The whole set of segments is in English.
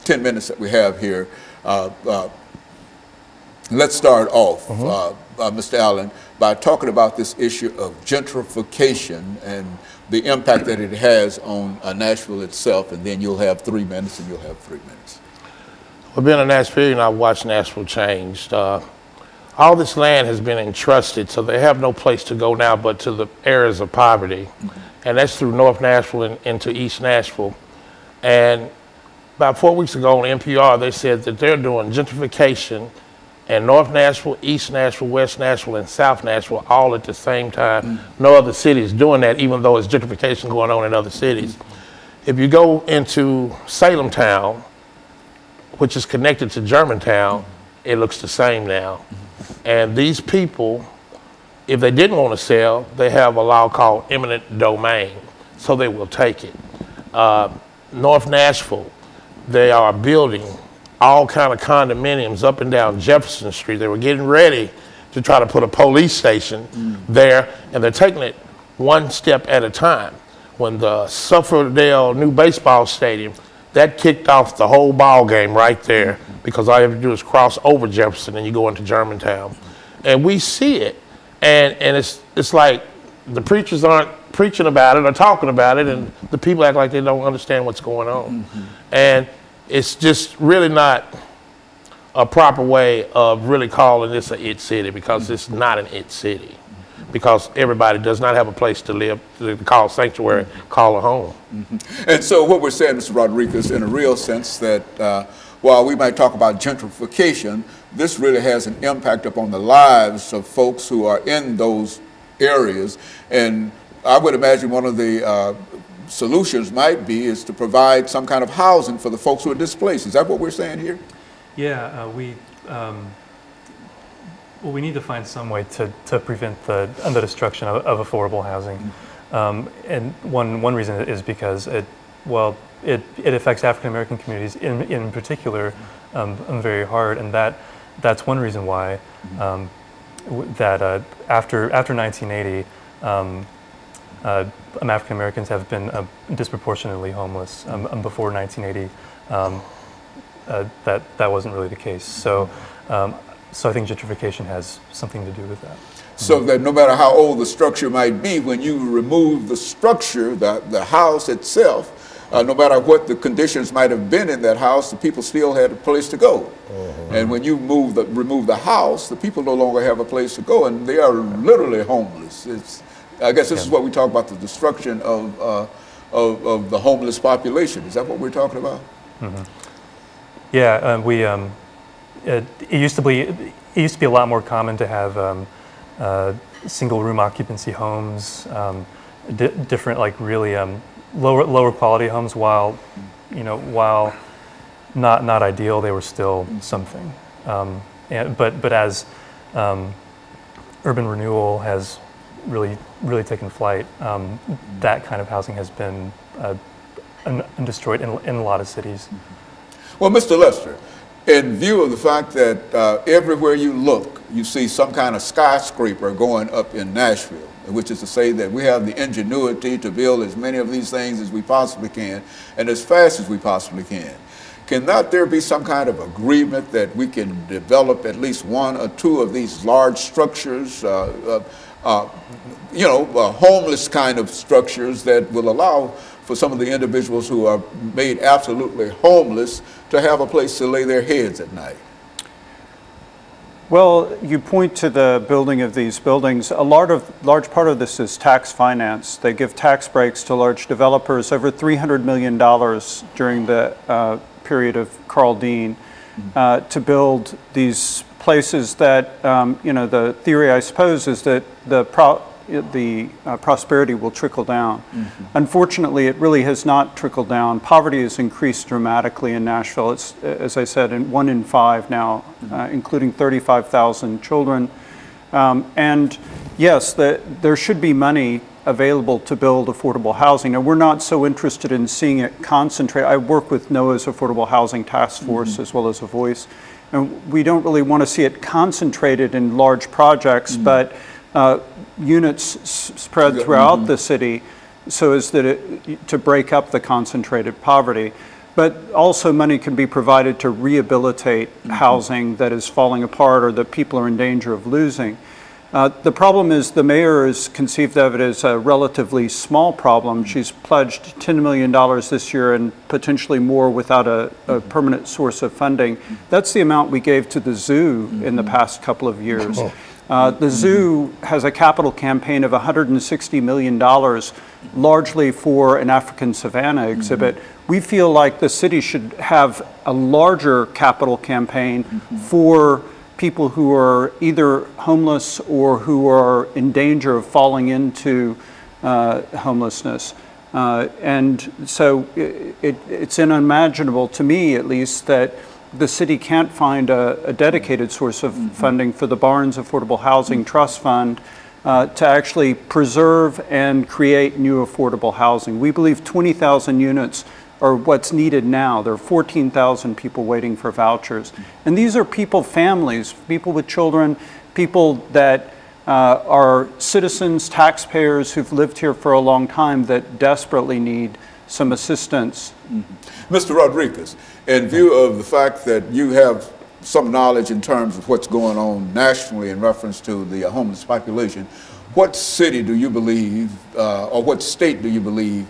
10 minutes that we have here, let's start off, Mr. Allen, by talking about this issue of gentrification and the impact that it has on Nashville itself, and then you'll have 3 minutes and you'll have 3 minutes. Well, being a Nashvilleian, I've watched Nashville change. All this land has been entrusted, so they have no place to go now but to the areas of poverty. And that's through North Nashville and into East Nashville. And about 4 weeks ago on NPR, they said that they're doing gentrification in North Nashville, East Nashville, West Nashville, and South Nashville all at the same time. No other city is doing that, even though it's gentrification going on in other cities. If you go into Salem Town, which is connected to Germantown, it looks the same now. And these people, if they didn't want to sell, they have a law called eminent domain, so they will take it. North Nashville, they are building all kind of condominiums up and down Jefferson Street. They were getting ready to try to put a police station there, and they're taking it one step at a time. When the Suffordale new baseball stadium, that kicked off the whole ball game right there, because all you have to do is cross over Jefferson and you go into Germantown. And we see it, and it's like the preachers aren't preaching about it or talking about it, and the people act like they don't understand what's going on. And it's just really not a proper way of really calling this a it city, because it's not an it city, because everybody does not have a place to live, to call sanctuary, call a home. And so what we're saying, Mr. Rodriguez, in a real sense, that while we might talk about gentrification, this really has an impact upon the lives of folks who are in those areas. And I would imagine one of the solutions might be is to provide some kind of housing for the folks who are displaced. Is that what we're saying here? Yeah, well, we need to find some way to prevent the destruction of affordable housing. And one reason is because it affects African American communities in particular very hard, and that's one reason why after 1980, African Americans have been disproportionately homeless. Before 1980, that wasn't really the case. So I think gentrification has something to do with that. So that no matter how old the structure might be, when you remove the structure, the house itself, no matter what the conditions might have been in that house, the people still had a place to go. And when you remove the house, the people no longer have a place to go, and they are literally homeless. I guess this is what we talk about, the destruction of the homeless population. Is that what we're talking about? Yeah, it used to be a lot more common to have single room occupancy homes, different, like really lower quality homes. While not ideal, they were still something. But as urban renewal has really taken flight, that kind of housing has been destroyed in a lot of cities. Well, Mr. Lester, in view of the fact that everywhere you look, you see some kind of skyscraper going up in Nashville, which is to say that we have the ingenuity to build as many of these things as we possibly can and as fast as we possibly can. Cannot there be some kind of agreement that we can develop at least 1 or 2 of these large structures, homeless kind of structures that will allow for some of the individuals who are made absolutely homeless to have a place to lay their heads at night? Well, you point to the building of these buildings. A large part of this is tax finance. They give tax breaks to large developers, over $300 million during the period of Carl Dean, to build these places that, the theory, I suppose, is that the prosperity will trickle down. Unfortunately, it really has not trickled down. Poverty has increased dramatically in Nashville. It's, as I said, 1 in 5 now, including 35,000 children. And yes, there should be money available to build affordable housing. Now, we're not so interested in seeing it concentrate. I work with NOAA's Affordable Housing Task Force as well as a voice. And we don't really want to see it concentrated in large projects, but units spread throughout the city so as that to break up the concentrated poverty. but also money can be provided to rehabilitate housing that is falling apart or that people are in danger of losing. The problem is the mayor has conceived of it as a relatively small problem. She's pledged $10 million this year and potentially more without a permanent source of funding. That's the amount we gave to the zoo in the past couple of years. The zoo has a capital campaign of $160 million, largely for an African savanna exhibit. We feel like the city should have a larger capital campaign for people who are either homeless or who are in danger of falling into homelessness. And so it's unimaginable, to me at least, that the city can't find a dedicated source of funding for the Barnes Affordable Housing Trust Fund to actually preserve and create new affordable housing. We believe 20,000 units are what's needed now. There are 14,000 people waiting for vouchers. And these are people, families, people with children, people that are citizens, taxpayers who've lived here for a long time that desperately need some assistance. Mr. Rodriguez, in view of the fact that you have some knowledge in terms of what's going on nationally in reference to the homeless population, what city do you believe, or what state do you believe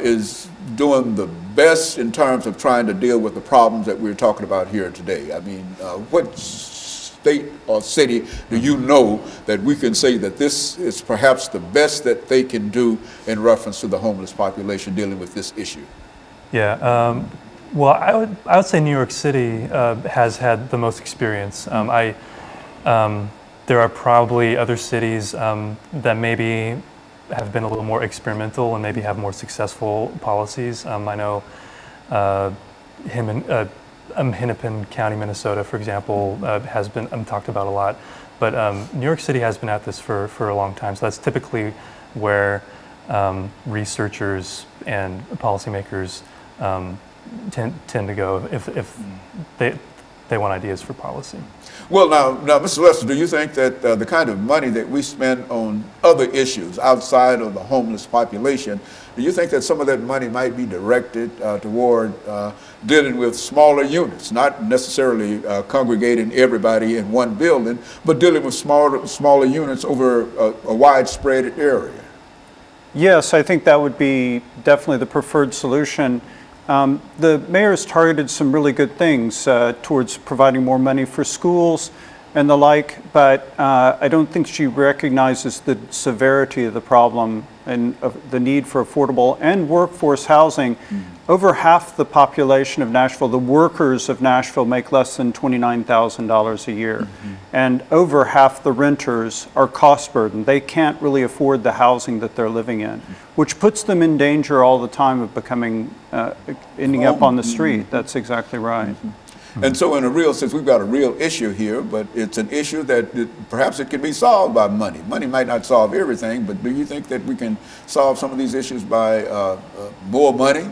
is doing the best in terms of trying to deal with the problems that we're talking about here today? I mean, what state or city do you know that we can say that this is perhaps the best that they can do in reference to the homeless population dealing with this issue? Yeah, well, I would say New York City has had the most experience. There are probably other cities that maybe have been a little more experimental and maybe have more successful policies. I know Hennepin County, Minnesota, for example, has been talked about a lot. But New York City has been at this for a long time. So that's typically where researchers and policymakers tend to go if they want ideas for policy. Well, now, Mr. Lester, do you think that the kind of money that we spend on other issues outside of the homeless population, do you think that some of that money might be directed toward dealing with smaller units, not necessarily congregating everybody in one building, but dealing with smaller units over a widespread area? Yes, I think that would be definitely the preferred solution. The mayor's targeted some really good things towards providing more money for schools and the like, but I don't think she recognizes the severity of the problem and the need for affordable and workforce housing. Over half the population of Nashville, the workers of Nashville, make less than $29,000 a year. And over half the renters are cost burdened. They can't really afford the housing that they're living in, which puts them in danger all the time of becoming, ending up on the street. That's exactly right. And so in a real sense, we've got a real issue here, but it's an issue that perhaps it can be solved by money. Money might not solve everything, but do you think that we can solve some of these issues by more money?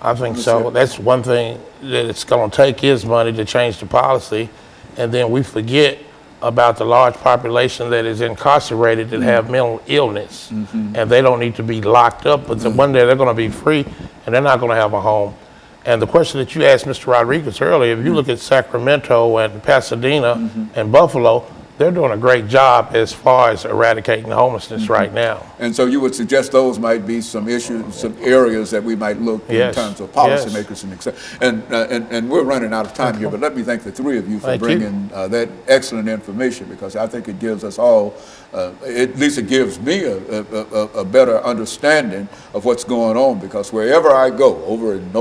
I think so. That's one thing that it's going to take is money to change the policy, and then we forget about the large population that is incarcerated that have mental illness, and they don't need to be locked up, but one day they're going to be free, and they're not going to have a home. And the question that you asked Mr. Rodriguez earlier, if you look at Sacramento and Pasadena and Buffalo, they're doing a great job as far as eradicating homelessness right now. And so you would suggest those might be some issues, some areas that we might look in terms of policymakers and etc. And we're running out of time here, but let me thank the three of you for bringing that excellent information, because I think it gives us all, at least it gives me a better understanding of what's going on, because wherever I go, over in North